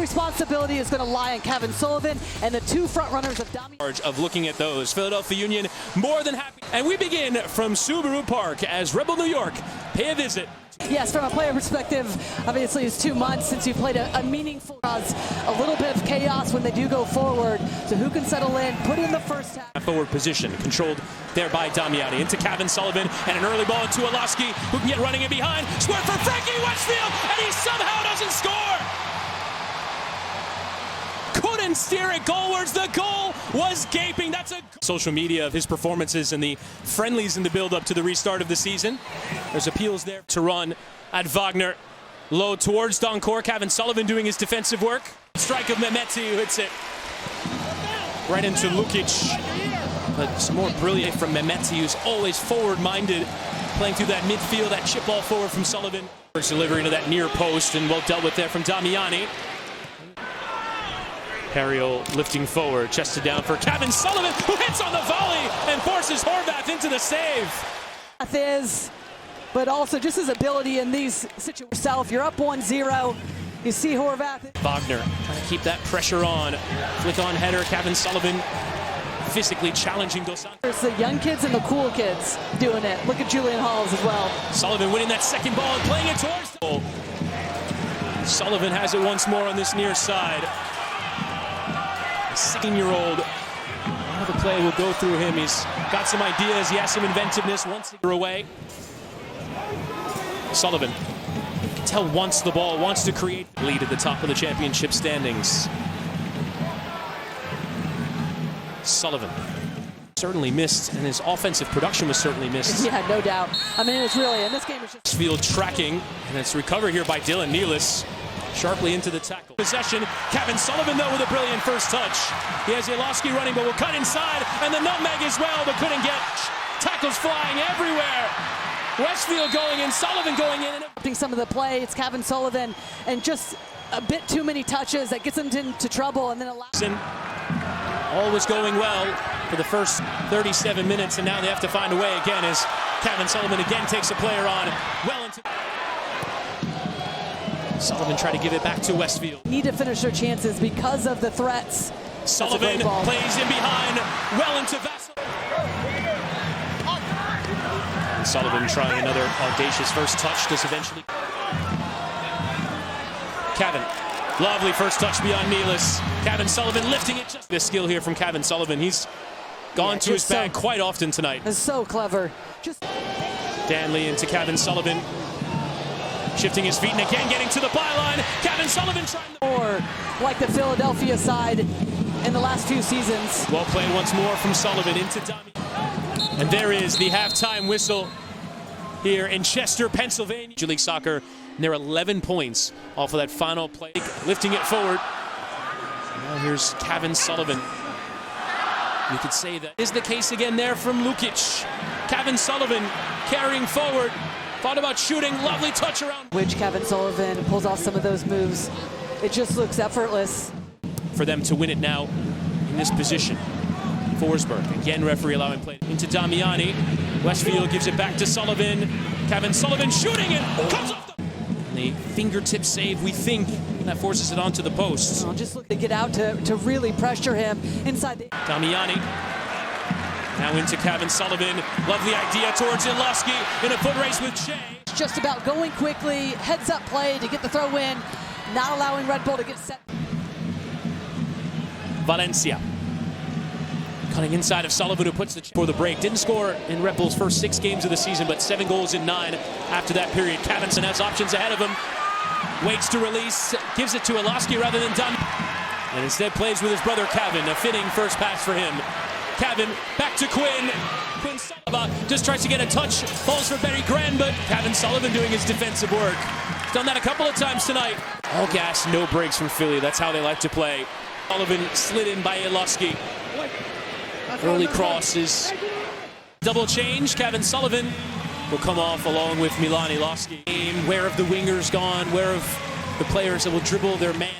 responsibility is going to lie on Cavan Sullivan and the two front runners of Dami. Of looking at those, Philadelphia Union more than happy. And we begin from Subaru Park as Rebel New York pay a visit. Yes, from a player perspective, obviously it's 2 months since you played a meaningful cause. A little bit of chaos when they do go forward. So who can settle in, put in the first half. Forward position, controlled there by Damiani. Into Cavan Sullivan, and an early ball into Oloski, who can get running in behind. Square for Frankie Westfield, and he somehow doesn't score! Couldn't steer it goalwards. The goal was gaping. That's a social media of his performances and the friendlies in the build-up to the restart of the season. There's appeals there to run at Wagner. Low towards Doncourt. Cavan Sullivan doing his defensive work. Strike of Mehmeti, who hits it right into Lukic. But some more brilliant from Mehmeti, who's always forward-minded, playing through that midfield, that chip ball forward from Sullivan. First delivery to that near post, and well dealt with there from Damiani. Harriel lifting forward, chested down for Cavan Sullivan, who hits on the volley and forces Horvath into the save. But also just his ability in these situations. You're up 1-0, you see Horvath. Wagner trying to keep that pressure on. Flick on header, Cavan Sullivan physically challenging Dos Santos. There's the young kids and the cool kids doing it. Look at Julian Halls as well. Sullivan winning that second ball and playing it towards the goal. Sullivan has it once more on this near side. 16-year-old, the play will go through him. He's got some ideas. He has some inventiveness. Once they're away, Sullivan, you can tell, wants the ball, wants to create lead at the top of the championship standings. Sullivan certainly missed, and his offensive production was certainly missed. Yeah, no doubt. I mean, it's really, in this game, it's just... Field tracking, and it's recovered here by Dylan Nealis. Sharply into the tackle. Possession, Cavan Sullivan though with a brilliant first touch. He has Oloski running, but will cut inside, and the nutmeg as well, but couldn't get. Tackles flying everywhere. Westfield going in, Sullivan going in. Some of the play, it's Cavan Sullivan, and just a bit too many touches that gets him into trouble, and then allows. All was going well for the first 37 minutes, and now they have to find a way again as Cavan Sullivan again takes a player on well into. Sullivan trying to give it back to Westfield. Need to finish their chances because of the threats. Sullivan plays in behind, well into Vassal. Sullivan trying another audacious first touch, does eventually. Cavan, lovely first touch beyond Nealis. Cavan Sullivan lifting it. Just the skill here from Cavan Sullivan. He's gone to his bag quite often tonight. It's so clever. Danley into Cavan Sullivan. Shifting his feet and again getting to the byline. Cavan Sullivan trying to... Or like the Philadelphia side in the last few seasons. Well played once more from Sullivan into Dami. And there is the halftime whistle here in Chester, Pennsylvania. Major League Soccer, and they're 11 points off of that final play. Lifting it forward. Now here's Cavan Sullivan. You could say that is the case again there from Lukic. Cavan Sullivan carrying forward. Thought about shooting, lovely touch around. Which Cavan Sullivan pulls off some of those moves. It just looks effortless. For them to win it now in this position. Forsberg, again referee allowing play into Damiani. Westfield gives it back to Sullivan. Cavan Sullivan shooting it, comes off the fingertip save, we think, that forces it onto the post. Just look to get out to really pressure him inside the... Damiani. Now into Cavan Sullivan. Lovely idea towards Oloski in a foot race with Che. Just about going quickly, heads up play to get the throw in, not allowing Red Bull to get set. Valencia. Cutting inside of Sullivan, who puts the for the break. Didn't score in Red Bull's first 6 games of the season, but 7 goals in 9 after that period. Cavanson has options ahead of him. Waits to release, gives it to Oloski rather than Dunn. And instead plays with his brother Cavan. A fitting first pass for him. Cavan back to Quinn. Quinn Sullivan just tries to get a touch. Falls for Barry Grand, but Cavan Sullivan doing his defensive work. Done that a couple of times tonight. All gas, no breaks from Philly. That's how they like to play. Sullivan slid in by Oloski. Early cross is double change. Cavan Sullivan will come off along with Milan Oloski. Where have the wingers gone? Where have the players that will dribble their man?